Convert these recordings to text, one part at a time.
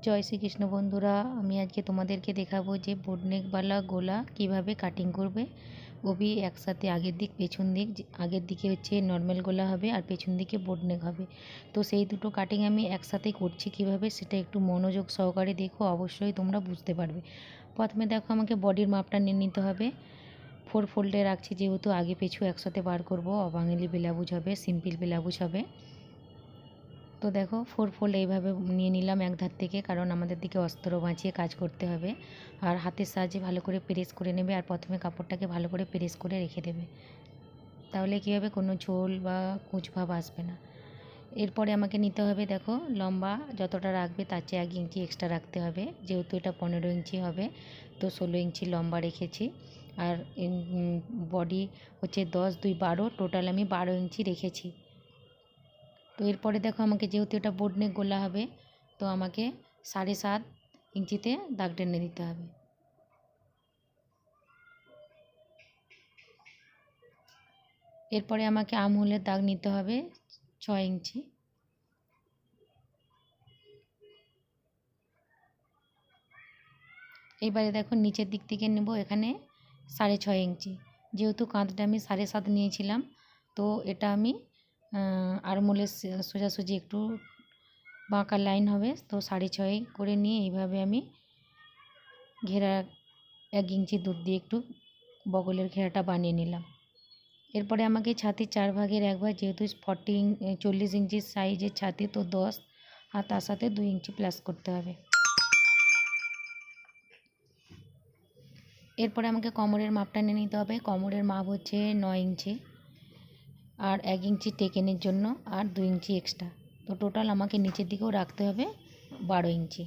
জয় শ্রীকৃষ্ণ বন্ধুরা, আমি আজকে তোমাদেরকে দেখাবো যে বোটনেকওয়ালা গোলা কিভাবে কাটিং করবে। ওবি একসাথে আগের দিক পেছন দিক, আগের দিকে হচ্ছে নর্মাল গোলা হবে আর পেছন দিকে বোটনেক হবে। তো সেই দুটো কাটিং আমি একসাথে করছি কিভাবে, সেটা একটু মনোযোগ সহকারে দেখো, অবশ্যই তোমরা বুঝতে পারবে। প্রথমে দেখো, আমাকে বডির মাপটা নিয়ে নিতে হবে। 4 ফোল্ডে রাখছি, যেহেতু আগে পেছু একসাথে বার করব, অবাঙালি ব্লাউজ হবে, সিম্পল ব্লাউজ হবে। তো দেখো 4 ফোল্ড এইভাবে নিয়ে নিলাম এক ধার থেকে, কারণ আমাদের দিকে অস্ত্র বাঁচিয়ে কাজ করতে হবে। আর হাতের সাহায্যে ভালো করে প্রেস করে নেবে, আর প্রথমে কাপড়টাকে ভালো করে প্রেস করে রেখে দেবে, তাহলে কী হবে, কোনো ঝোল বা কুচ ভাব আসবে না। এরপরে আমাকে নিতে হবে, দেখো লম্বা যতটা রাখবে তার চেয়ে 1 ইঞ্চি এক্সট্রা রাখতে হবে, যেহেতু এটা 15 ইঞ্চি হবে, তো 16 ইঞ্চি লম্বা রেখেছি। আর বডি হচ্ছে 10 2 12, টোটাল আমি 12 ইঞ্চি রেখেছি। তো এরপরে দেখো, আমাকে যেহেতু এটা বোটনেক গোলা হবে, তো আমাকে 7.5 ইঞ্চিতে দাগ টেনে দিতে হবে। এরপরে আমাকে আর্মহোলের দাগ নিতে হবে 6 ইঞ্চি। এবারে দেখো নিচের দিক থেকে নেব এখানে 6.5 ইঞ্চি, যেহেতু কাঁধটা আমি 7.5 নিয়েছিলাম, তো এটা আমি আর্মহোলের সোজাসুজি একটু বাঁকা লাইন হবে, তো 6.5 করে নিয়ে এইভাবে আমি ঘেরা 1 ইঞ্চি দুধ দিয়ে একটু বগলের ঘেরাটা বানিয়ে নিলাম। এরপরে আমাকে ছাতির 4 ভাগের 1 ভাগ, যেহেতু 40 ইঞ্চির সাইজের ছাতি, তো 10, আর তার সাথে 2 ইঞ্চি প্লাস করতে হবে। এরপরে আমাকে কোমরের মাপটা নিয়ে নিতে হবে। কোমরের মাপ হচ্ছে 9 ইঞ্চি, আর 1 ইঞ্চি টেকেনের জন্য আর 2 ইঞ্চি এক্সট্রা, তো টোটাল আমাকে নিচের দিকেও রাখতে হবে 12 ইঞ্চি।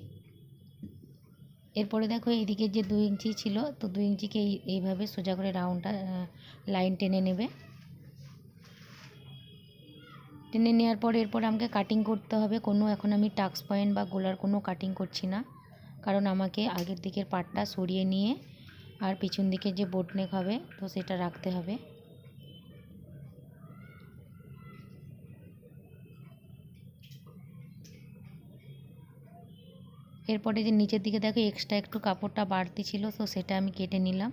এরপরে দেখো এইদিকে যে 2 ইঞ্চি ছিল, তো 2 ইঞ্চিকে এইভাবে সোজা করে রাউন্ডটা লাইন টেনে নেবে। টেনে নেওয়ার পর এরপর আমাকে কাটিং করতে হবে। এখন আমি টাক্স পয়েন্ট বা গোলার কোনো কাটিং করছি না, কারণ আমাকে আগের দিকের পার্টটা সরিয়ে নিয়ে আর পিছন দিকে যে বোটনেক হবে, তো সেটা রাখতে হবে। এরপরে যে নিচের দিকে দেখো এক্সট্রা একটু কাপড়টা বাড়তি ছিল, তো সেটা আমি কেটে নিলাম।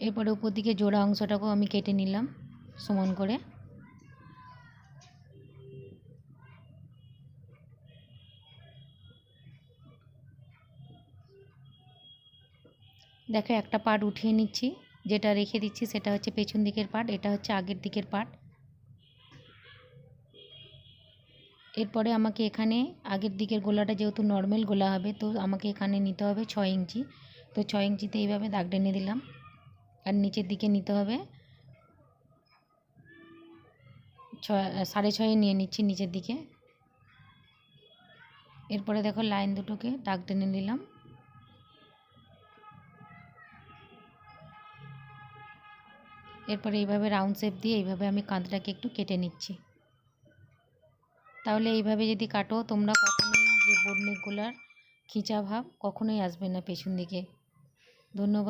এরপরে উপর দিকে জোড়া অংশটাকেও আমি কেটে নিলাম সমান করে। দেখো একটা পার্ট উঠিয়ে নিচ্ছি, যেটা রেখে দিচ্ছি সেটা হচ্ছে পেছন দিকের পার্ট, এটা হচ্ছে আগের দিকের পার্ট। এরপরে আমাকে এখানে আগের দিকের গোলাটা যেহেতু নর্মাল গোলা হবে, তো আমাকে এখানে নিতে হবে 6 ইঞ্চি, তো 6 ইঞ্চিতে এইভাবে দাগ টেনে দিলাম। আর নিচের দিকে নিতে হবে 6.5 নিয়ে নিচ্ছি নিচের দিকে। এরপরে দেখো লাইন দুটোকে দাগ টেনে নিলাম। এরপরে এইভাবে রাউন্ড শেপ দিয়ে এইভাবে আমি কাঁধটাকে একটু কেটে নিচ্ছি। তাহলে এইভাবে যদি কাটো তোমরা, কখনোই যে বোটনেক গোলার খিঁচা ভাব কখনোই আসবে না পেছন দিকে। ধন্যবাদ।